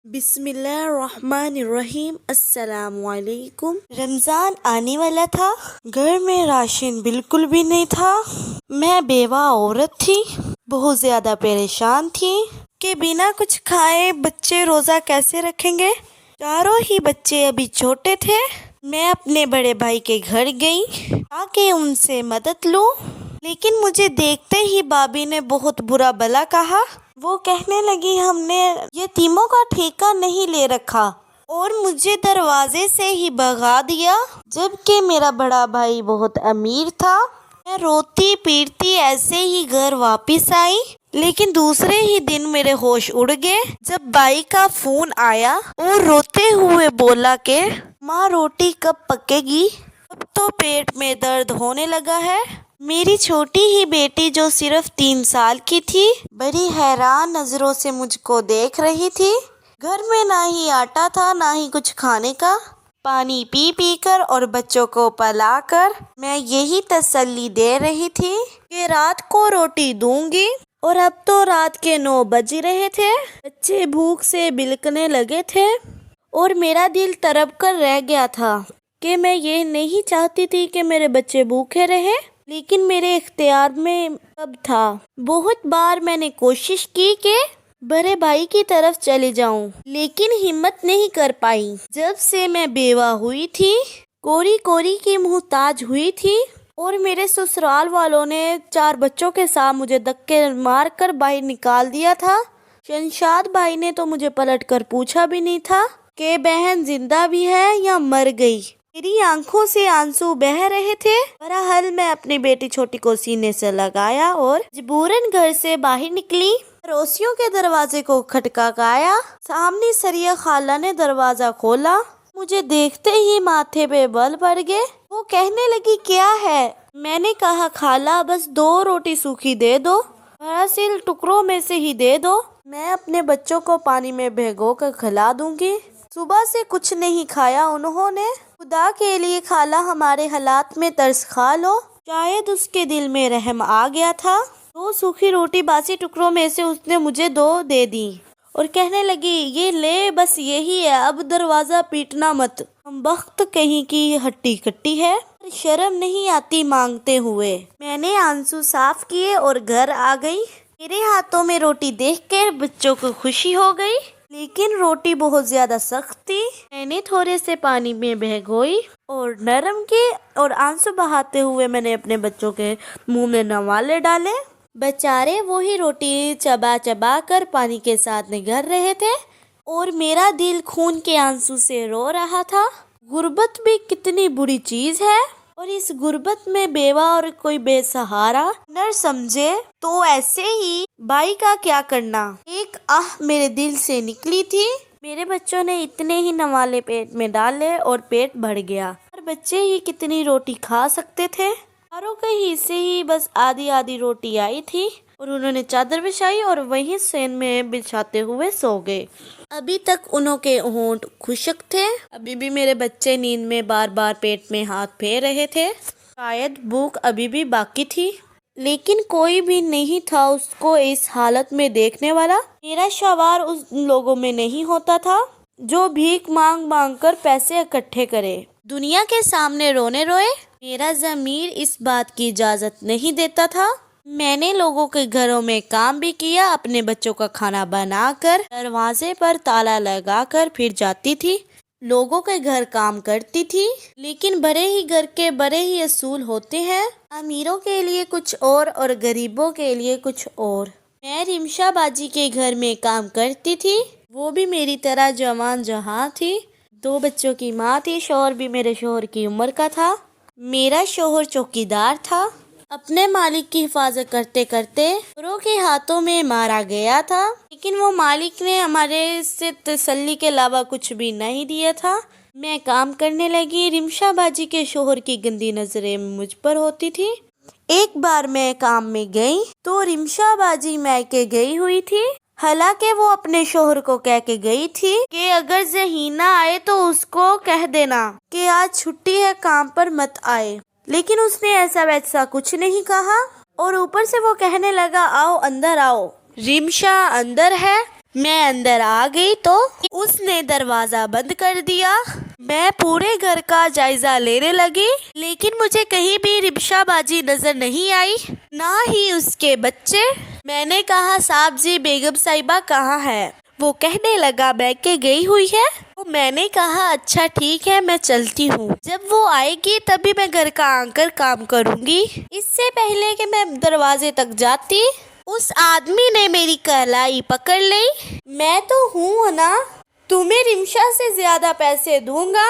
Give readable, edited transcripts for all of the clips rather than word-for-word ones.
بسم اللہ الرحمن الرحیم۔ السلام علیکم۔ رمضان آنے والا تھا، گھر میں راشن بالکل بھی نہیں تھا۔ میں بیوہ عورت تھی، بہت زیادہ پریشان تھی کہ بنا کچھ کھائے بچے روزہ کیسے رکھیں گے۔ چاروں ہی بچے ابھی چھوٹے تھے۔ میں اپنے بڑے بھائی کے گھر گئی تاکہ ان سے مدد لوں، لیکن مجھے دیکھتے ہی بھابھی نے بہت برا بھلا کہا۔ وہ کہنے لگی ہم نے یتیموں کا ٹھیکہ نہیں لے رکھا، اور مجھے دروازے سے ہی بھگا دیا، جبکہ میرا بڑا بھائی بہت امیر تھا۔ میں روتی پیٹتی ایسے ہی گھر واپس آئی، لیکن دوسرے ہی دن میرے ہوش اڑ گئے جب بھائی کا فون آیا اور روتے ہوئے بولا کہ ماں روٹی کب پکے گی، اب تو پیٹ میں درد ہونے لگا ہے۔ میری چھوٹی ہی بیٹی جو صرف 3 سال کی تھی بڑی حیران نظروں سے مجھ کو دیکھ رہی تھی۔ گھر میں نہ ہی آٹا تھا نہ ہی کچھ کھانے کا۔ پانی پی پی کر اور بچوں کو پلا کر میں یہی تسلی دے رہی تھی کہ رات کو روٹی دوں گی، اور اب تو رات کے 9 بج رہے تھے۔ بچے بھوک سے بلکنے لگے تھے اور میرا دل تڑپ کر رہ گیا تھا کہ میں یہ نہیں چاہتی تھی کہ میرے بچے بھوکے رہیں، لیکن میرے اختیار میں کب تھا۔ بہت بار میں نے کوشش کی کہ بڑے بھائی کی طرف چلے جاؤں، لیکن ہمت نہیں کر پائی۔ جب سے میں بیوہ ہوئی تھی، کوری کوری کی محتاج ہوئی تھی، اور میرے سسرال والوں نے 4 بچوں کے ساتھ مجھے دھکے مار کر باہر نکال دیا تھا۔ شمشاد بھائی نے تو مجھے پلٹ کر پوچھا بھی نہیں تھا کہ بہن زندہ بھی ہے یا مر گئی۔ میری آنکھوں سے آنسو بہہ رہے تھے۔ بہرحال میں اپنی بیٹی چھوٹی کو سینے سے لگایا اور مجبوراً گھر سے باہر نکلی۔ پڑوسیوں کے دروازے کو کھٹکھٹایا۔ سامنے سریہ خالہ نے دروازہ کھولا۔ مجھے دیکھتے ہی ماتھے پہ بل پڑ گئے۔ وہ کہنے لگی کیا ہے؟ میں نے کہا خالہ بس 2 روٹی سوکھی دے دو، دراصل ٹکڑوں میں سے ہی دے دو، میں اپنے بچوں کو پانی میں بھگو کر کھلا دوں گی۔ صبح سے کچھ نہیں کھایا انہوں نے۔ خدا کے لیے خالہ ہمارے حالات میں ترس کھا لو۔ شاید اس کے دل میں رحم آ گیا تھا۔ 2 سوکھی روٹی باسی ٹکڑوں میں سے اس نے مجھے 2 دے دی اور کہنے لگی یہ لے بس یہی ہے، اب دروازہ پیٹنا مت، ہم بخت کہیں کی ہٹی کٹی ہے۔ شرم نہیں آتی مانگتے ہوئے؟ میں نے آنسو صاف کیے اور گھر آ گئی۔ میرے ہاتھوں میں روٹی دیکھ کر بچوں کو خوشی ہو گئی، لیکن روٹی بہت زیادہ سخت تھی۔ میں نے تھوڑے سے پانی میں بھگوئی اور نرم کی، اور آنسو بہاتے ہوئے میں نے اپنے بچوں کے منہ میں نوالے ڈالے۔ بیچارے وہی روٹی چبا چبا کر پانی کے ساتھ نگل رہے تھے، اور میرا دل خون کے آنسو سے رو رہا تھا۔ غربت بھی کتنی بری چیز ہے، اور اس غربت میں بیوہ اور کوئی بے سہارا نہ سمجھے تو ایسے ہی بھائی کا کیا کرنا۔ ایک آہ میرے دل سے نکلی تھی۔ میرے بچوں نے اتنے ہی نوالے پیٹ میں ڈالے اور پیٹ بھر گیا، اور بچے ہی کتنی روٹی کھا سکتے تھے۔ چاروں کے حصے ہی بس آدھی آدھی روٹی آئی تھی، اور انہوں نے چادر بچھائی اور وہیں سین میں بچھاتے ہوئے سو گئے۔ ابھی تک انہوں کے ہونٹ خشک تھے، ابھی بھی میرے بچے نیند میں بار بار پیٹ میں ہاتھ پھیر رہے تھے۔ شاید بھوک ابھی بھی باقی تھی، لیکن کوئی بھی نہیں تھا اس کو اس حالت میں دیکھنے والا۔ میرا شوہر اس لوگوں میں نہیں ہوتا تھا جو بھیک مانگ مانگ کر پیسے اکٹھے کرے، دنیا کے سامنے رونے روئے۔ میرا ضمیر اس بات کی اجازت نہیں دیتا تھا۔ میں نے لوگوں کے گھروں میں کام بھی کیا، اپنے بچوں کا کھانا بنا کر دروازے پر تالا لگا کر پھر جاتی تھی، لوگوں کے گھر کام کرتی تھی۔ لیکن بڑے ہی گھر کے بڑے ہی اصول ہوتے ہیں، امیروں کے لیے کچھ اور غریبوں کے لیے کچھ اور۔ میں رمشا باجی کے گھر میں کام کرتی تھی، وہ بھی میری طرح جوان جہاں تھی، 2 بچوں کی ماں تھی، شوہر بھی میرے شوہر کی عمر کا تھا۔ میرا شوہر چوکیدار تھا، اپنے مالک کی حفاظت کرتے کرتے چوروں کے ہاتھوں میں مارا گیا تھا، لیکن وہ مالک نے ہمارے سے تسلی کے علاوہ کچھ بھی نہیں دیا تھا۔ میں کام کرنے لگی، رمشا باجی کے شوہر کی گندی نظریں مجھ پر ہوتی تھی۔ ایک بار میں کام میں گئی تو رمشا باجی میکے گئی ہوئی تھی، حالانکہ وہ اپنے شوہر کو کہہ کے گئی تھی کہ اگر ذہینہ آئے تو اس کو کہہ دینا کہ آج چھٹی ہے، کام پر مت آئے، لیکن اس نے ایسا ویسا کچھ نہیں کہا، اور اوپر سے وہ کہنے لگا آؤ اندر آؤ۔ رمشا اندر ہے، میں اندر آ گئی تو اس نے دروازہ بند کر دیا۔ میں پورے گھر کا جائزہ لینے لگی، لیکن مجھے کہیں بھی رمشا باجی نظر نہیں آئی، نہ ہی اس کے بچے۔ میں نے کہا صاحب جی بیگم صاحبہ کہاں ہے؟ وہ کہنے لگا میں کہ گئی ہوئی ہے۔ میں نے کہا اچھا ٹھیک ہے میں چلتی ہوں، جب وہ آئے گی تبھی میں گھر کا آ کر کام کروں گی۔ اس سے پہلے کہ میں دروازے تک جاتی اس آدمی نے میری کلائی پکڑ لی۔ میں تو ہوں نا، تمہیں رمشا سے زیادہ پیسے دوں گا،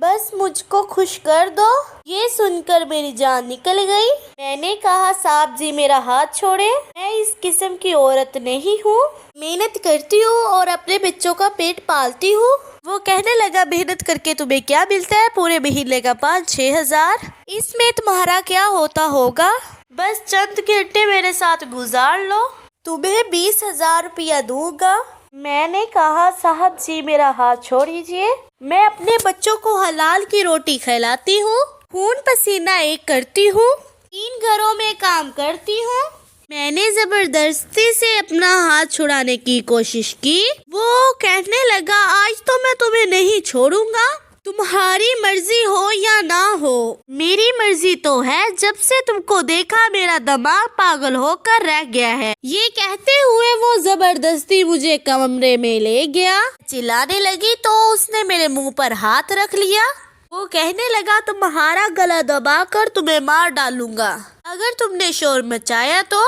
بس مجھ کو خوش کر دو۔ یہ سن کر میری جان نکل گئی۔ میں نے کہا صاحب جی میرا ہاتھ چھوڑے، میں اس قسم کی عورت نہیں ہوں، محنت کرتی ہوں اور اپنے بچوں کا پیٹ پالتی ہوں۔ وہ کہنے لگا محنت کر کے تمہیں کیا ملتا ہے؟ پورے مہینے کا 5-6 ہزار، اس میں تمہارا کیا ہوتا ہوگا؟ بس چند گھنٹے میرے ساتھ گزار لو، تمہیں 20,000 روپیہ دوں گا۔ میں نے کہا صاحب جی میرا ہاتھ چھوڑیجیے، میں اپنے بچوں کو حلال کی روٹی کھلاتی ہوں، خون پسینہ ایک کرتی ہوں، 3 گھروں میں کام کرتی ہوں۔ میں نے زبردستی سے اپنا ہاتھ چھڑانے کی کوشش کی۔ وہ کہنے لگا آج تو میں تمہیں نہیں چھوڑوں گا، تمہاری مرضی ہو یا نہ ہو، میری مرضی تو ہے، جب سے تم کو دیکھا میرا دماغ پاگل ہو کر رہ گیا ہے۔ یہ کہتے ہوئے وہ زبردستی مجھے کمرے میں لے گیا۔ چلانے لگی تو اس نے میرے منہ پر ہاتھ رکھ لیا۔ وہ کہنے لگا تمہارا گلا دبا کر تمہیں مار ڈالوں گا اگر تم نے شور مچایا تو۔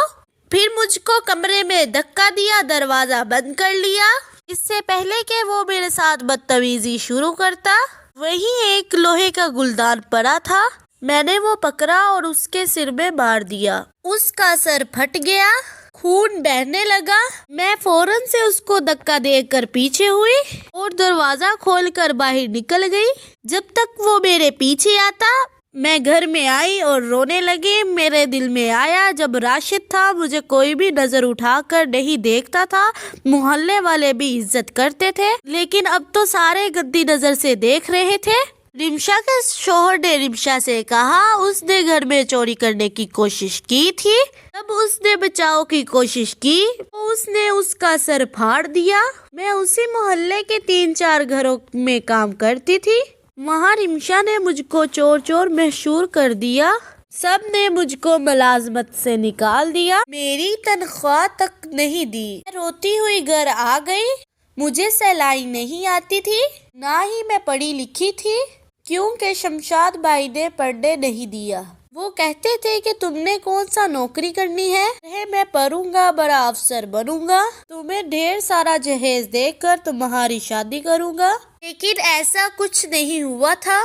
پھر مجھ کو کمرے میں دھکا دیا، دروازہ بند کر لیا۔ اس سے پہلے کہ وہ میرے ساتھ بدتمیزی شروع کرتا، وہیں ایک لوہے کا گلدان پڑا تھا، میں نے وہ پکڑا اور اس کے سر میں مار دیا۔ اس کا سر پھٹ گیا، خون بہنے لگا۔ میں فوراً سے اس کو دھکا دے کر پیچھے ہوئی اور دروازہ کھول کر باہر نکل گئی۔ جب تک وہ میرے پیچھے آتا میں گھر میں آئی اور رونے لگی۔ میرے دل میں آیا جب راشد تھا مجھے کوئی بھی نظر اٹھا کر نہیں دیکھتا تھا، محلے والے بھی عزت کرتے تھے، لیکن اب تو سارے گندی نظر سے دیکھ رہے تھے۔ رمشا کے شوہر نے رمشا سے کہا اس نے گھر میں چوری کرنے کی کوشش کی تھی، تب اس نے بچاؤ کی کوشش کی تو اس نے اس کا سر پھاڑ دیا۔ میں اسی محلے کے 3-4 گھروں میں کام کرتی تھی، وہاں رمشا نے مجھ کو چور چور مشہور کر دیا، سب نے مجھ کو ملازمت سے نکال دیا، میری تنخواہ تک نہیں دی۔ میں روتی ہوئی گھر آ گئی، مجھے سلائی نہیں آتی تھی، نہ ہی میں پڑھی لکھی تھی، کیونکہ شمشاد بھائی نے پڑھنے نہیں دیا۔ وہ کہتے تھے کہ تم نے کون سا نوکری کرنی ہے؟ میں پڑھوں گا، بڑا افسر بنوں گا، تمہیں ڈھیر سارا جہیز دے کر تمہاری شادی کروں گا، لیکن ایسا کچھ نہیں ہوا تھا۔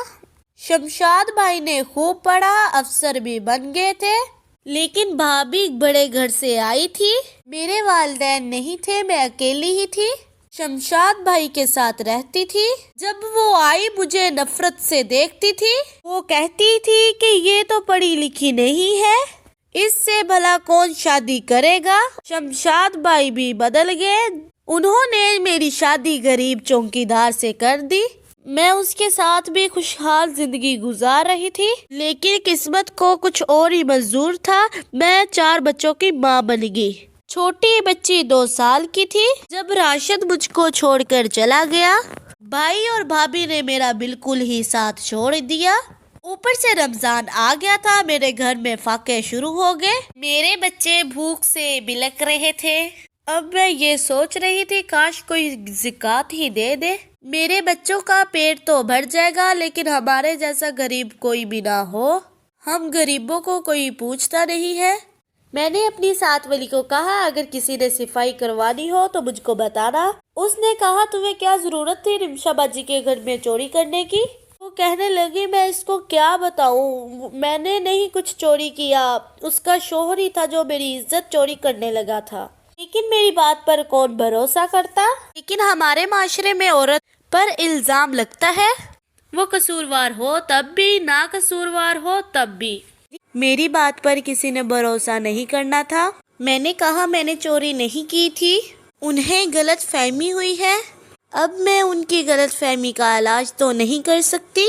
شمشاد بھائی نے خوب پڑھا، افسر بھی بن گئے تھے، لیکن بھابھی بڑے گھر سے آئی تھی، میرے والدین نہیں تھے، میں اکیلی ہی تھی، شمشاد بھائی کے ساتھ رہتی تھی۔ جب وہ آئی مجھے نفرت سے دیکھتی تھی، وہ کہتی تھی کہ یہ تو پڑھی لکھی نہیں ہے، اس سے بھلا کون شادی کرے گا۔ شمشاد بھائی بھی بدل گئے، انہوں نے میری شادی غریب چوکیدار سے کر دی۔ میں اس کے ساتھ بھی خوشحال زندگی گزار رہی تھی، لیکن قسمت کو کچھ اور ہی منظور تھا، میں 4 بچوں کی ماں بن گئی۔ چھوٹی بچی 2 سال کی تھی جب راشد مجھ کو چھوڑ کر چلا گیا۔ بھائی اور بھابھی نے میرا بالکل ہی ساتھ چھوڑ دیا، اوپر سے رمضان آ گیا تھا، میرے گھر میں فاقے شروع ہو گئے، میرے بچے بھوک سے بلک رہے تھے۔ اب میں یہ سوچ رہی تھی کاش کوئی زکوٰۃ ہی دے دے، میرے بچوں کا پیٹ تو بھر جائے گا، لیکن ہمارے جیسا غریب کوئی بھی نہ ہو، ہم غریبوں کو کوئی پوچھتا نہیں ہے۔ میں نے اپنی ساتھ والی کو کہا اگر کسی نے صفائی کروانی ہو تو مجھ کو بتانا۔ اس نے کہا تمہیں کیا ضرورت تھی رمشا باجی کے گھر میں چوری کرنے کی؟ وہ کہنے لگی میں اس کو کیا بتاؤں، میں نے نہیں کچھ چوری کیا، اس کا شوہر ہی تھا جو میری عزت چوری کرنے لگا تھا، لیکن میری بات پر کون بھروسہ کرتا؟ لیکن ہمارے معاشرے میں عورت پر الزام لگتا ہے، وہ قصوروار ہو تب بھی، نہ قصوروار ہو تب بھی۔ میری بات پر کسی نے بھروسہ نہیں کرنا تھا۔ میں نے کہا میں نے چوری نہیں کی تھی، انہیں غلط فہمی ہوئی ہے، اب میں ان کی غلط فہمی کا علاج تو نہیں کر سکتی۔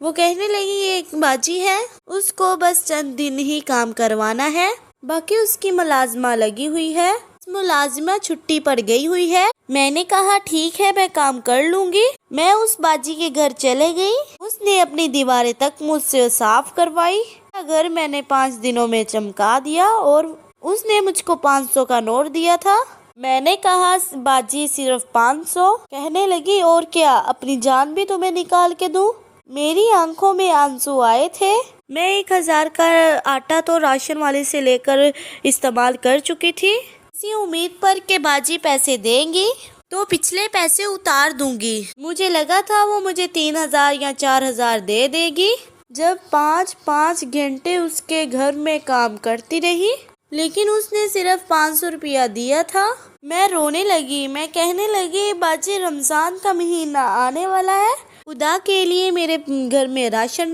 وہ کہنے لگی ایک باجی ہے، اس کو بس چند دن ہی کام کروانا ہے، باقی اس کی ملازمہ لگی ہوئی ہے، ملازمہ چھٹی پر گئی ہوئی ہے، میں نے کہا ٹھیک ہے میں کام کر لوں گی۔ میں اس باجی کے گھر چلے گئی۔ اس نے اپنی دیواریں تک مجھ سے صاف کروائی۔ گھر میں نے 5 دنوں میں چمکا دیا اور اس نے مجھ کو 500 کا نوٹ دیا تھا۔ میں نے کہا باجی صرف 500؟ کہنے لگی اور کیا، اپنی جان بھی تمہیں نکال کے دوں؟ میری آنکھوں میں آنسو آئے تھے۔ میں 1000 کا آٹا تو راشن والے سے لے کر استعمال کر چکی تھی، اسی امید پر کہ باجی پیسے دیں گی تو پچھلے پیسے اتار دوں گی۔ مجھے لگا تھا وہ مجھے 3000 یا 4000 دے دے گی۔ جب 5 گھنٹے اس کے گھر میں کام کرتی رہی لیکن اس نے صرف 500 روپیہ دیا تھا۔ میں رونے لگی۔ میں کہنے لگی باجی رمضان کا مہینہ آنے والا ہے، خدا کے لیے میرے گھر میں راشن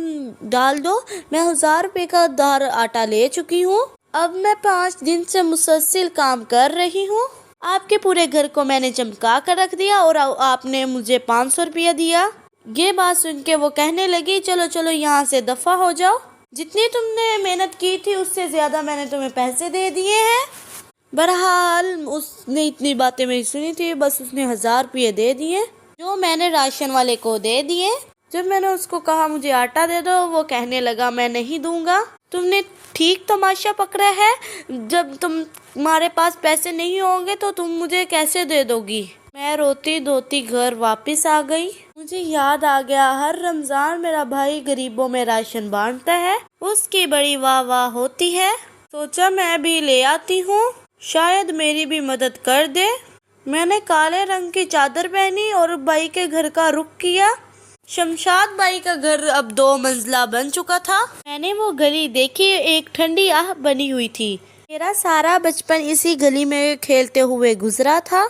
ڈال دو۔ میں 1000 روپے کا دار آٹا لے چکی ہوں۔ اب میں 5 دن سے مسلسل کام کر رہی ہوں۔ آپ کے پورے گھر کو میں نے چمکا کر رکھ دیا اور آپ نے مجھے 500 روپیہ دیا۔ یہ بات سن کے وہ کہنے لگی چلو چلو یہاں سے دفع ہو جاؤ، جتنی تم نے محنت کی تھی اس سے زیادہ میں نے تمہیں پیسے دے دیے ہیں۔ بہرحال اس نے اتنی باتیں نہیں سنی تھی، بس اس نے 1000 روپیے دے دیے جو میں نے راشن والے کو دے دیے۔ جب میں نے اس کو کہا مجھے آٹا دے دو، وہ کہنے لگا میں نہیں دوں گا۔ تم نے ٹھیک تماشا پکڑا ہے، جب تمہارے پاس پیسے نہیں ہوں گے تو تم مجھے کیسے دے دو گی؟ میں روتی دھوتی گھر واپس آ گئی۔ مجھے یاد آ گیا ہر رمضان میرا بھائی غریبوں میں راشن بانٹتا ہے، اس کی بڑی واہ واہ ہوتی ہے۔ سوچا میں بھی لے آتی ہوں، شاید میری بھی مدد کر دے۔ میں نے کالے رنگ کی چادر پہنی اور بھائی کے گھر کا رخ کیا۔ شمشاد بھائی کا گھر اب 2 منزلہ بن چکا تھا۔ میں نے وہ گلی دیکھی، ایک ٹھنڈی آہ بنی ہوئی تھی۔ میرا سارا بچپن اسی گلی میں کھیلتے ہوئے گزرا تھا۔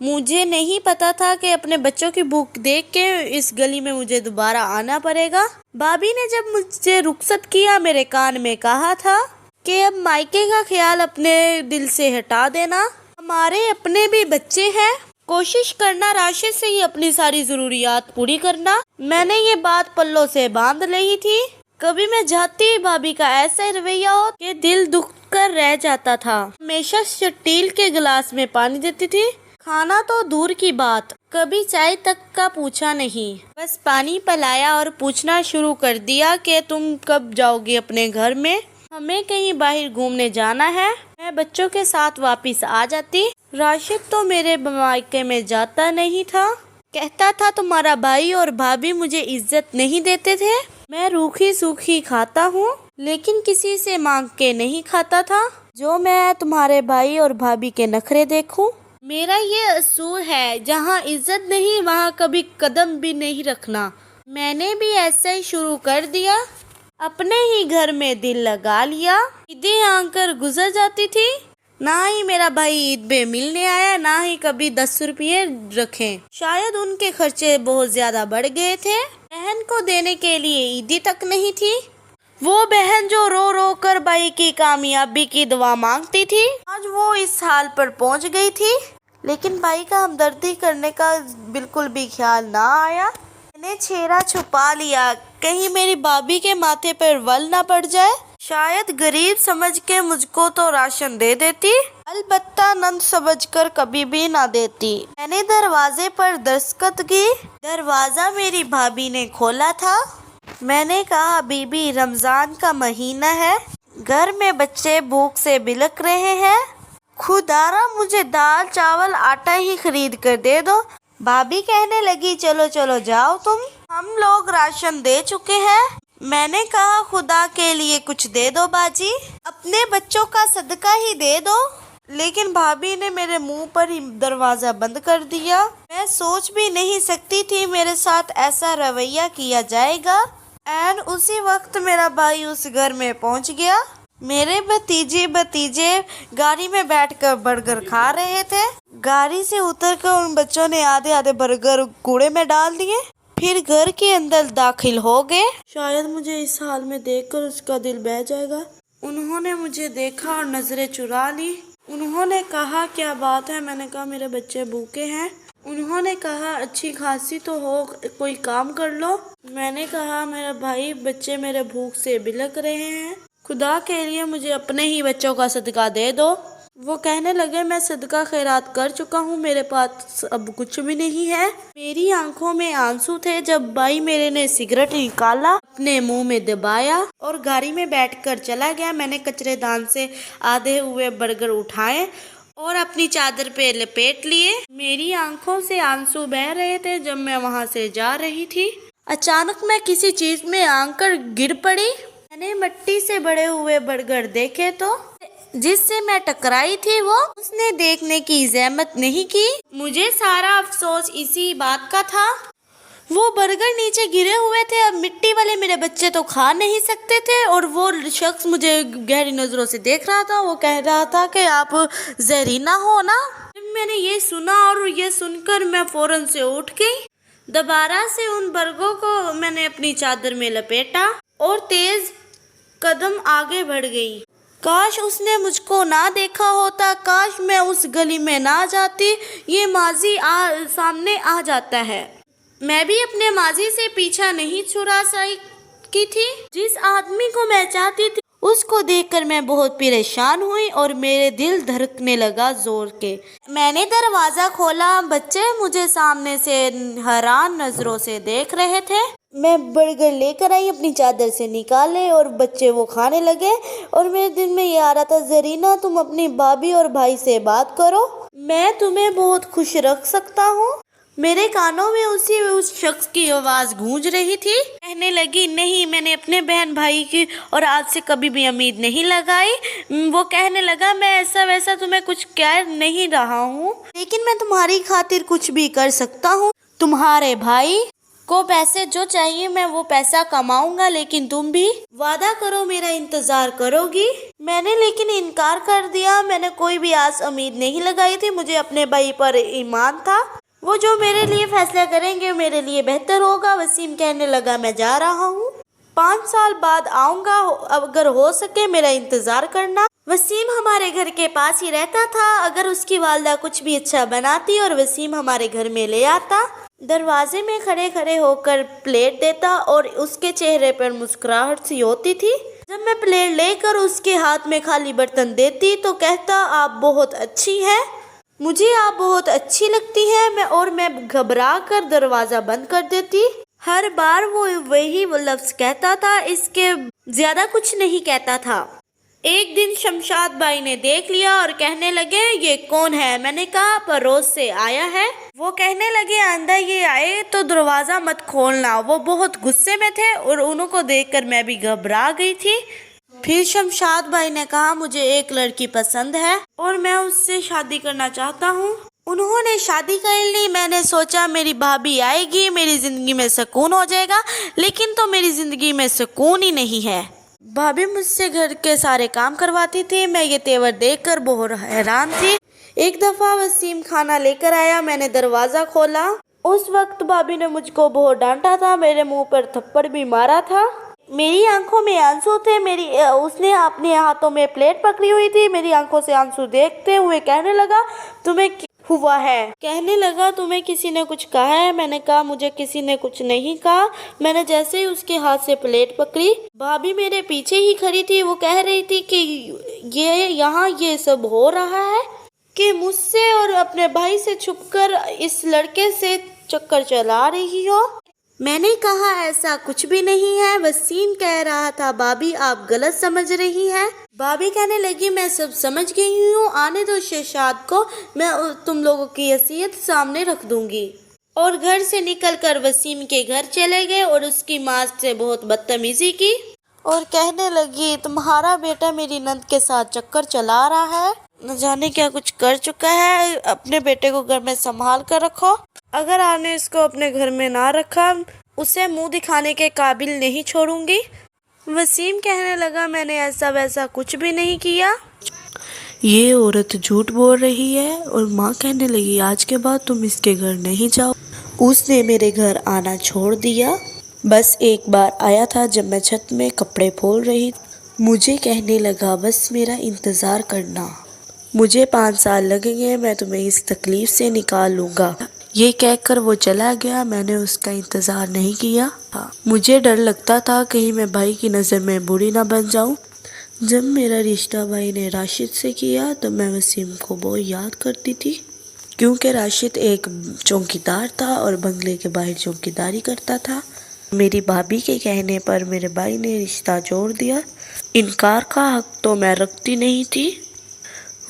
مجھے نہیں پتا تھا کہ اپنے بچوں کی بھوک دیکھ کے اس گلی میں مجھے دوبارہ آنا پڑے گا۔ بابی نے جب مجھے رخصت کیا میرے کان میں کہا تھا کہ اب مائکے کا خیال اپنے دل سے ہٹا دینا، ہمارے اپنے بھی بچے ہیں، کوشش کرنا راشد سے ہی اپنی ساری ضروریات پوری کرنا۔ میں نے یہ بات پلوں سے باندھ لی تھی۔ کبھی میں جاتی بھابی کا ایسا رویہ ہو کہ دل دکھ کر رہ جاتا تھا۔ ہمیشہ اسٹیل کے گلاس میں پانی دیتی تھی، کھانا تو دور کی بات، کبھی چائے تک کا پوچھا نہیں، بس پانی پلایا اور پوچھنا شروع کر دیا کہ تم کب جاؤ گی اپنے گھر میں، ہمیں کہیں باہر گھومنے جانا ہے۔ میں بچوں کے ساتھ واپس آ جاتی۔ راشد تو میرے مائکے میں جاتا نہیں تھا، کہتا تھا تمہارا بھائی اور بھابی مجھے عزت نہیں دیتے تھے۔ میں روکھی سوکھی کھاتا ہوں لیکن کسی سے مانگ کے نہیں کھاتا تھا، جو میں تمہارے بھائی اور بھابی کے نخرے دیکھوں۔ میرا یہ اصول ہے، جہاں عزت نہیں وہاں کبھی قدم بھی نہیں رکھنا۔ میں نے بھی ایسا ہی شروع کر دیا، اپنے ہی گھر میں دل لگا لیا۔ عیدیں آ کر گزر جاتی تھی، نہ ہی میرا بھائی عید پہ ملنے آیا، نہ ہی کبھی 10 روپیے رکھے۔ شاید ان کے خرچے بہت زیادہ بڑھ گئے تھے، بہن کو دینے کے لیے عیدی تک نہیں تھی۔ وہ بہن جو رو رو کر بھائی کی کامیابی کی دعا مانگتی تھی، آج وہ اس حال پر پہنچ گئی تھی، لیکن بھائی کا ہمدردی کرنے کا بالکل بھی خیال نہ آیا۔ میں نے چہرہ چھپا لیا، کہیں میری بھابی کے ماتھے پر ول نہ پڑ جائے، شاید غریب سمجھ کے مجھ کو تو راشن دے دیتی، البتہ نند سمجھ کر کبھی بھی نہ دیتی۔ میں نے دروازے پر دستک کی، دروازہ میری بھابی نے کھولا تھا۔ میں نے کہا بی بی رمضان کا مہینہ ہے، گھر میں بچے بھوک سے بلک رہے ہیں، خدارا مجھے دال چاول آٹا ہی خرید کر دے دو۔ بھابی کہنے لگی چلو چلو جاؤ تم، ہم لوگ راشن دے چکے ہیں۔ میں نے کہا خدا کے لیے کچھ دے دو باجی، اپنے بچوں کا صدقہ ہی دے دو، لیکن بھابی نے میرے منہ پر ہی دروازہ بند کر دیا۔ میں سوچ بھی نہیں سکتی تھی میرے ساتھ ایسا رویہ کیا جائے گا۔ عین اسی وقت میرا بھائی اس گھر میں پہنچ گیا۔ میرے بھتیجے گاڑی میں بیٹھ کر برگر کھا رہے تھے۔ گاڑی سے اتر کر ان بچوں نے آدھے برگر کوڑے میں ڈال دیے، پھر گھر کے اندر داخل ہو گئے۔ شاید مجھے اس حال میں دیکھ کر اس کا دل بہل جائے گا۔ انہوں نے مجھے دیکھا اور نظریں چرا لی۔ انہوں نے کہا کیا بات ہے؟ میں نے کہا میرے بچے بھوکے ہیں۔ انہوں نے کہا اچھی خاصی تو ہو، کوئی کام کر لو۔ میں نے کہا میرا بھائی بچے میرے بھوک سے بلک رہے ہیں، خدا کے لیے مجھے اپنے ہی بچوں کا صدقہ دے دو۔ وہ کہنے لگے میں صدقہ خیرات کر چکا ہوں، میرے پاس اب کچھ بھی نہیں ہے۔ میری آنکھوں میں آنسو تھے جب بھائی میرے نے سگریٹ نکالا، اپنے منہ میں دبایا اور گاڑی میں بیٹھ کر چلا گیا۔ میں نے کچرے دان سے آدھے ہوئے برگر اٹھائے اور اپنی چادر پہ لپیٹ لیے۔ میری آنکھوں سے آنسو بہہ رہے تھے جب میں وہاں سے جا رہی تھی۔ اچانک میں کسی چیز میں آ کر گر پڑی۔ میں نے مٹی سے بڑے ہوئے برگر دیکھے تو جس سے میں ٹکرائی تھی وہ اس نے دیکھنے کی زحمت نہیں کی۔ مجھے سارا افسوس اسی بات کا تھا، وہ برگر نیچے گرے ہوئے تھے، اب مٹی والے میرے بچے تو کھا نہیں سکتے تھے، اور وہ شخص مجھے گہری نظروں سے دیکھ رہا تھا۔ وہ کہہ رہا تھا کہ آپ زہریلا ہو نا۔ جب میں نے یہ سنا اور یہ سن کر میں فوراً سے اٹھ گئی، دوبارہ سے ان برگوں کو میں نے اپنی چادر میں لپیٹا اور تیز قدم آگے بڑھ گئی۔ کاش اس نے مجھ کو نہ دیکھا ہوتا، کاش میں اس گلی میں نہ جاتی۔ یہ ماضی سامنے آ جاتا ہے۔ میں بھی اپنے ماضی سے پیچھا نہیں چھڑا سکی تھی۔ جس آدمی کو میں چاہتی تھی اس کو دیکھ کر میں بہت پریشان ہوئی اور میرے دل دھڑکنے لگا زور کے۔ میں نے دروازہ کھولا، بچے مجھے سامنے سے حیران نظروں سے دیکھ رہے تھے۔ میں برگر لے کر آئی، اپنی چادر سے نکالے اور بچے وہ کھانے لگے، اور میرے دل میں یہ آ رہا تھا، زرینہ تم اپنی بھابھی اور بھائی سے بات کرو، میں تمہیں بہت خوش رکھ سکتا ہوں۔ میرے کانوں میں اس شخص کی آواز گونج رہی تھی۔ کہنے لگی، نہیں، میں نے اپنے بہن بھائی کی اور آج سے کبھی بھی امید نہیں لگائی۔ وہ کہنے لگا، میں ایسا ویسا تمہیں کچھ کہہ نہیں رہا ہوں، لیکن میں تمہاری خاطر کچھ بھی کر سکتا ہوں۔ تمہارے بھائی کو پیسے جو چاہیے میں وہ پیسہ کماؤں گا، لیکن تم بھی وعدہ کرو میرا انتظار کرو گی۔ میں نے لیکن انکار کر دیا۔ میں نے کوئی بھی آس امید نہیں لگائی تھی، مجھے اپنے بھائی پر ایمان تھا، وہ جو میرے لیے فیصلہ کریں گے میرے لیے بہتر ہوگا۔ وسیم کہنے لگا، میں جا رہا ہوں، 5 سال بعد آؤں گا، اگر ہو سکے میرا انتظار کرنا۔ وسیم ہمارے گھر کے پاس ہی رہتا تھا، اگر اس کی والدہ کچھ بھی اچھا بناتی اور وسیم ہمارے گھر میں لے آتا، دروازے میں کھڑے کھڑے ہو کر پلیٹ دیتا اور اس کے چہرے پر مسکراہٹ سی ہوتی تھی۔ جب میں پلیٹ لے کر اس کے ہاتھ میں خالی برتن دیتی تو کہتا، آپ بہت اچھی ہیں، مجھے آپ بہت اچھی لگتی ہیں، میں گھبرا کر دروازہ بند کر دیتی۔ ہر بار وہ وہی لفظ کہتا تھا، اس کے زیادہ کچھ نہیں کہتا تھا۔ ایک دن شمشاد بھائی نے دیکھ لیا اور کہنے لگے، یہ کون ہے؟ میں نے کہا، پڑوس سے آیا ہے۔ وہ کہنے لگے، آئندہ یہ آئے تو دروازہ مت کھولنا۔ وہ بہت غصے میں تھے اور انہوں کو دیکھ کر میں بھی گھبرا گئی تھی۔ پھر شمشاد بھائی نے کہا، مجھے ایک لڑکی پسند ہے اور میں اس سے شادی کرنا چاہتا ہوں۔ انہوں نے شادی کر لی۔ میں نے سوچا میری بھابھی آئے گی، میری زندگی میں سکون ہو جائے گا، لیکن تو میری زندگی میں سکون ہی نہیں ہے۔ بھابھی مجھ سے گھر کے سارے کام کرواتی تھی، میں یہ تیور دیکھ کر بہت حیران تھی۔ ایک دفعہ وسیم کھانا لے کر آیا، میں نے دروازہ کھولا، اس وقت بھابھی نے مجھ کو بہت ڈانٹا تھا، میرے منہ پر تھپڑ بھی مارا تھا۔ میری آنکھوں میں آنسو تھے، اس نے اپنے ہاتھوں میں پلیٹ پکڑی ہوئی تھی، میری آنکھوں سے آنسو دیکھتے ہوئے کہنے لگا، تمہیں کیا ہوا ہے؟ کہنے لگا، تمہیں کسی نے کچھ کہا ہے؟ میں نے کہا، مجھے کسی نے کچھ نہیں کہا۔ میں نے جیسے ہی اس کے ہاتھ سے پلیٹ پکڑی، بھابھی میرے پیچھے ہی کھڑی تھی، وہ کہہ رہی تھی کہ یہاں یہ سب ہو رہا ہے کہ مجھ سے اور اپنے بھائی سے چھپ کر اس لڑکے سے چکر چلا رہی ہو۔ میں نے کہا، ایسا کچھ بھی نہیں ہے۔ وسیم کہہ رہا تھا، بھابھی آپ غلط سمجھ رہی ہیں۔ بھابھی کہنے لگی، میں سب سمجھ گئی ہوں، آنے دو شہزاد کو، میں تم لوگوں کی حیثیت سامنے رکھ دوں گی۔ اور گھر سے نکل کر وسیم کے گھر چلے گئے اور اس کی ماں سے بہت بدتمیزی کی اور کہنے لگی، تمہارا بیٹا میری نند کے ساتھ چکر چلا رہا ہے، نہ جانے کیا کچھ کر چکا ہے، اپنے بیٹے کو گھر میں سنبھال کر رکھو، اگر آپ نے اس کو اپنے گھر میں نہ رکھا اسے منہ دکھانے کے قابل نہیں چھوڑوں گی۔ وسیم کہنے لگا، میں نے ایسا ویسا کچھ بھی نہیں کیا، یہ عورت جھوٹ بول رہی ہے۔ اور ماں کہنے لگی، آج کے بعد تم اس کے گھر نہیں جاؤ۔ اس نے میرے گھر آنا چھوڑ دیا، بس ایک بار آیا تھا جب میں چھت میں کپڑے پھول رہی تھی۔ مجھے کہنے لگا، بس میرا انتظار کرنا، مجھے 5 سال لگیں گے، میں تمہیں اس تکلیف سے نکال لوں گا۔ یہ کہہ کر وہ چلا گیا۔ میں نے اس کا انتظار نہیں کیا، مجھے ڈر لگتا تھا کہیں میں بھائی کی نظر میں بری نہ بن جاؤں۔ جب میرا رشتہ بھائی نے راشد سے کیا تو میں وسیم کو بہت یاد کرتی تھی، کیونکہ راشد ایک چوکیدار تھا اور بنگلے کے باہر چوکیداری کرتا تھا۔ میری بھابھی کے کہنے پر میرے بھائی نے رشتہ جوڑ دیا۔ انکار کا حق تو میں رکھتی نہیں تھی،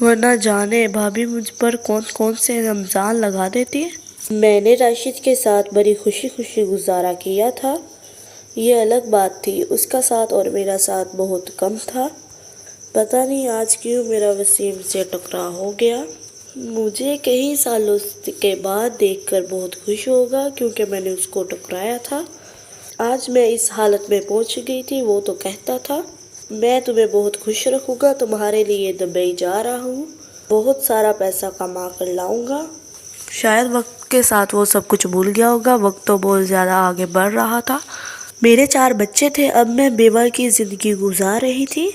ورنہ جانے بھابھی مجھ پر کون کون سے رمضان لگا دیتی۔ میں نے راشد کے ساتھ بڑی خوشی خوشی گزارا کیا تھا، یہ الگ بات تھی۔ اس کا ساتھ اور میرا ساتھ بہت کم تھا۔ پتہ نہیں آج کیوں میرا وسیم سے ٹکراؤ ہو گیا۔ مجھے کئی سالوں کے بعد دیکھ کر بہت خوش ہوگا، کیونکہ میں نے اس کو ٹکرایا تھا۔ آج میں اس حالت میں پہنچ گئی تھی۔ وہ تو کہتا تھا میں تمہیں بہت خوش رکھوں گا، تمہارے لیے دبئی جا رہا ہوں، بہت سارا پیسہ کما کر لاؤں گا۔ شاید وقت کے ساتھ وہ سب کچھ بھول گیا ہوگا، وقت تو بہت زیادہ آگے بڑھ رہا تھا۔ میرے 4 بچے تھے، اب میں بیوہ کی زندگی گزار رہی تھی۔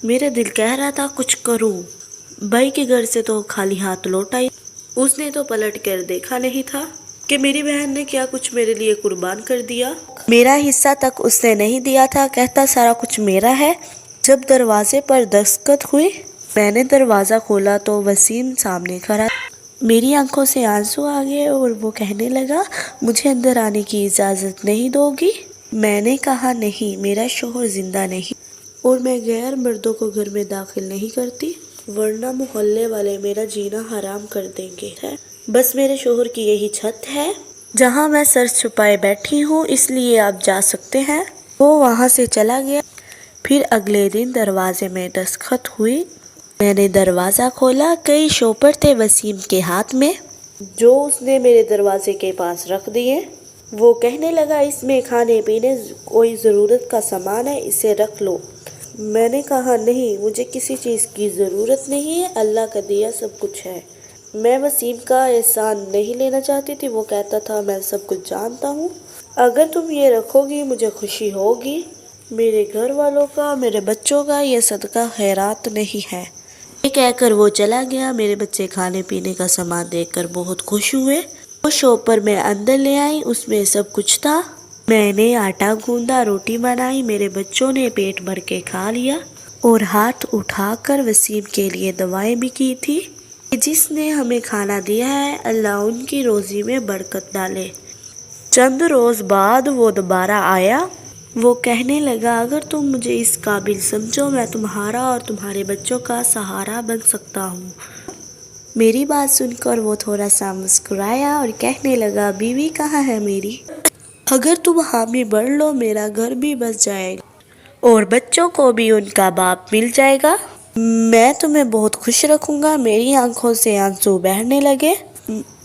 میرا دل کہہ رہا تھا کچھ کروں۔ بھائی کے گھر سے تو خالی ہاتھ لوٹ آئی۔ اس نے تو پلٹ کر دیکھا نہیں تھا کہ میری بہن نے کیا کچھ میرے لیے قربان کر دیا۔ میرا حصہ تک اس نے نہیں دیا تھا، کہتا سارا کچھ میرا ہے۔ جب دروازے پر دستخط ہوئی، میں نے دروازہ کھولا تو وسیم سامنے کھڑا۔ میری آنکھوں سے آنسو آ گئے اور وہ کہنے لگا مجھے اندر آنے کی اجازت نہیں دو گی؟ میں نے کہا نہیں، میرا شوہر زندہ نہیں اور میں غیر مردوں کو گھر میں داخل نہیں کرتی، ورنہ محلے والے میرا جینا حرام کر دیں گے۔ بس میرے شوہر کی یہی چھت ہے جہاں میں سر چھپائے بیٹھی ہوں، اس لیے آپ جا سکتے ہیں۔ وہ وہاں سے چلا گیا۔ پھر اگلے دن دروازے میں دستخط ہوئی۔ میں نے دروازہ کھولا، کئی شوپر تھے وسیم کے ہاتھ میں جو اس نے میرے دروازے کے پاس رکھ دیے۔ وہ کہنے لگا اس میں کھانے پینے کوئی ضرورت کا سامان ہے، اسے رکھ لو۔ میں نے کہا نہیں، مجھے کسی چیز کی ضرورت نہیں ہے، اللہ کا دیا سب کچھ ہے۔ میں وسیم کا احسان نہیں لینا چاہتی تھی۔ وہ کہتا تھا میں سب کچھ جانتا ہوں، اگر تم یہ رکھو گی مجھے خوشی ہوگی۔ میرے گھر والوں کا، میرے بچوں کا یہ صدقہ خیرات نہیں ہے۔ یہ کہہ کر وہ چلا گیا۔ میرے بچے کھانے پینے کا سامان دیکھ کر بہت خوش ہوئے۔ وہ شوپر میں اندر لے آئی، اس میں سب کچھ تھا۔ میں نے آٹا گوندا، روٹی بنائی، میرے بچوں نے پیٹ بھر کے کھا لیا اور ہاتھ اٹھا کر وسیم کے لیے دعائیں بھی کی تھی کہ جس نے ہمیں کھانا دیا ہے اللہ ان کی روزی میں برکت ڈالے۔ چند روز بعد وہ دوبارہ آیا۔ وہ کہنے لگا اگر تم مجھے اس قابل سمجھو میں تمہارا اور تمہارے بچوں کا سہارا بن سکتا ہوں۔ میری بات سن کر وہ تھوڑا سا مسکرایا اور کہنے لگا بیوی کہاں ہے میری؟ اگر تم حامی بڑھ لو میرا گھر بھی بس جائے گا اور بچوں کو بھی ان کا باپ مل جائے گا۔ میں تمہیں بہت خوش رکھوں گا۔ میری آنکھوں سے آنسو بہنے لگے۔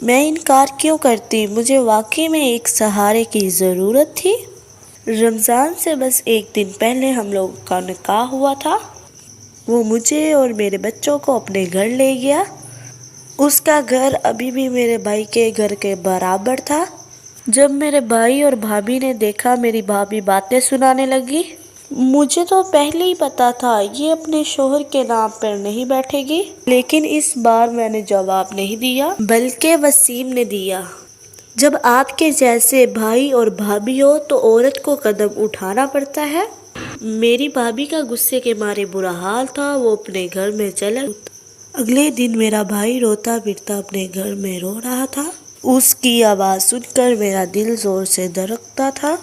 میں انکار کیوں کرتی؟ مجھے واقعی میں ایک سہارے کی ضرورت تھی۔ رمضان سے بس ایک دن پہلے ہم لوگوں کا نکاح ہوا تھا۔ وہ مجھے اور میرے بچوں کو اپنے گھر لے گیا۔ اس کا گھر ابھی بھی میرے بھائی کے گھر کے برابر تھا۔ جب میرے بھائی اور بھابھی نے دیکھا، میری بھابھی باتیں سنانے لگی۔ مجھے تو پہلے ہی پتا تھا یہ اپنے شوہر کے نام پر نہیں بیٹھے گی، لیکن اس بار میں نے جواب نہیں دیا بلکہ وسیم نے دیا۔ جب آپ کے جیسے بھائی اور بھابھی ہو تو عورت کو قدم اٹھانا پڑتا ہے۔ میری بھابھی کا غصے کے مارے برا حال تھا، وہ اپنے گھر میں چلا۔ اگلے دن میرا بھائی روتا پھرتا اپنے گھر میں رو رہا تھا۔ اس کی آواز سن کر میرا دل زور سے دھڑکتا تھا۔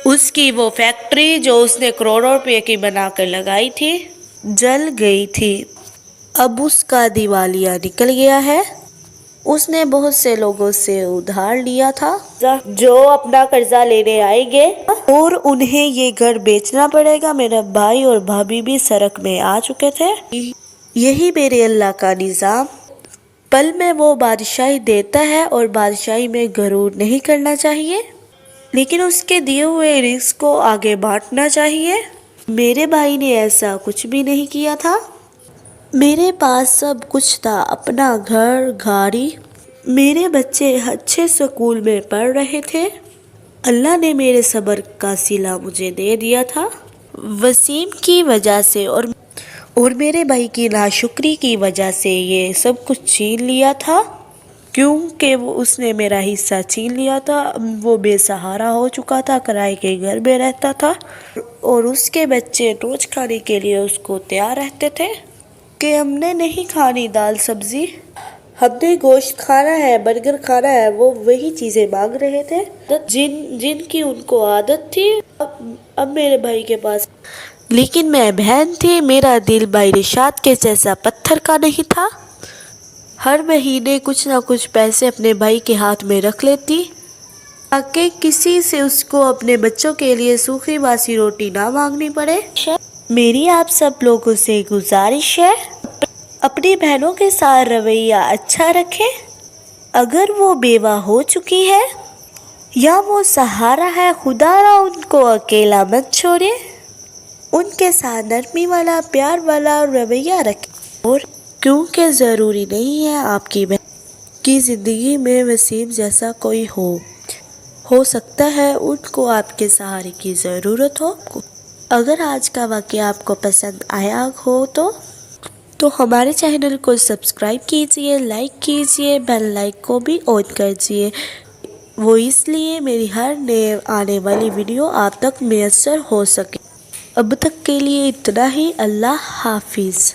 اس کی وہ فیکٹری جو اس نے کروڑوں روپے کی بنا کر لگائی تھی جل گئی تھی۔ اب اس کا دیوالیہ نکل گیا ہے۔ اس نے بہت سے لوگوں سے ادھار لیا تھا جو اپنا قرضہ لینے آئیں گے اور انہیں یہ گھر بیچنا پڑے گا۔ میرا بھائی اور بھابھی بھی سڑک میں آ چکے تھے۔ یہی میرے اللہ کا نظام، پل میں وہ بادشاہی دیتا ہے اور بادشاہی میں غرور نہیں کرنا چاہیے، لیکن اس کے دیے ہوئے رزق کو آگے بانٹنا چاہیے۔ میرے بھائی نے ایسا کچھ بھی نہیں کیا تھا۔ میرے پاس سب کچھ تھا، اپنا گھر، گاڑی۔ میرے بچے اچھے سکول میں پڑھ رہے تھے۔ اللہ نے میرے صبر کا صلہ مجھے دے دیا تھا۔ وسیم کی وجہ سے اور میرے بھائی کی ناشکری کی وجہ سے یہ سب کچھ چھین لیا تھا۔ کیونکہ اس نے میرا حصہ چھین لیا تھا۔ وہ بے سہارا ہو چکا تھا، کرائے کے گھر میں رہتا تھا اور اس کے بچے روز کھانے کے لیے اس کو تیار رہتے تھے کہ ہم نے نہیں کھانی دال سبزی، ہم نے گوشت کھانا ہے، برگر کھانا ہے۔ وہ وہی چیزیں مانگ رہے تھے جن کی ان کو عادت تھی۔ اب میرے بھائی کے پاس، لیکن میں بہن تھی، میرا دل بھائی رشاد کے جیسا پتھر کا نہیں تھا۔ ہر مہینے کچھ نہ کچھ پیسے اپنے بھائی کے ہاتھ میں رکھ لیتی تاکہ کسی سے اس کو اپنے بچوں کے لیے سوکھی باسی روٹی نہ مانگنی پڑے۔ میری آپ سب لوگوں سے گزارش ہے، اپنی بہنوں کے ساتھ رویہ اچھا رکھیں۔ اگر وہ بیوہ ہو چکی ہے یا وہ سہارا ہے، خدا را ان کو اکیلا مت چھوڑے، ان کے ساتھ نرمی والا، پیار والا رویہ رکھیں۔ اور کیونکہ ضروری نہیں ہے آپ کی بہن کی زندگی میں وسیم جیسا کوئی ہو سکتا ہے ان کو آپ کے سہارے کی ضرورت ہو۔ اگر آج کا واقعہ آپ کو پسند آیا ہو تو ہمارے چینل کو سبسکرائب کیجئے، لائک کیجئے، بیل لائک کو بھی آن کیجئے، وہ اس لیے میری ہر نئے آنے والی ویڈیو آپ تک میسر ہو سکے۔ اب تک کے لیے اتنا ہی، اللہ حافظ۔